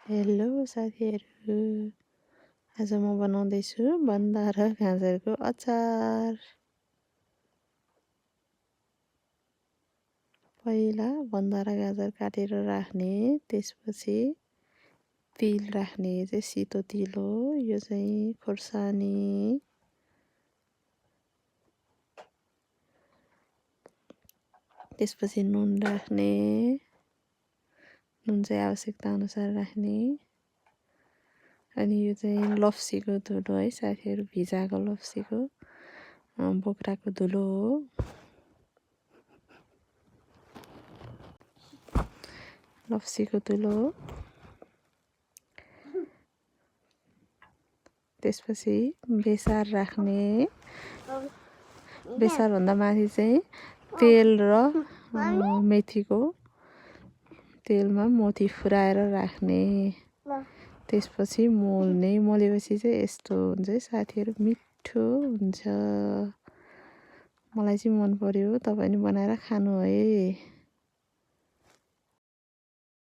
Hello साथीहरू, आज म बनाउँदैछु बन्दा र गाजरको अचार। पहिला बन्दा र गाजर काटेर राख्ने, त्यसपछि तिल राख्ने, चाहिँ सेतो तिल हो, यो चाहिँ खोर्सानी। त्यसपछि नुन राख्ने, नुन चाहिँ आवश्यकता अनुसार राख्ने। अनि यो चाहिँ लप्सीको धुलो है साथीहरू, भिजाएको लप्सीको बोक्राको धुलो हो। लप्सीको धुलो हो। त्यसपछि बेसार राख्ने, बेसारभन्दा माथि चाहिँ तेल र मेथीको तेलमा मोती फुराएर राख्ने। त्यसपछि मोल्ने, मोलेपछि चाहिँ यस्तो हुन्छ है साथीहरू, मिठो हुन्छ। मलाई चाहिँ मन पर्यो, तपाईँ पनि बनाएर खानु है।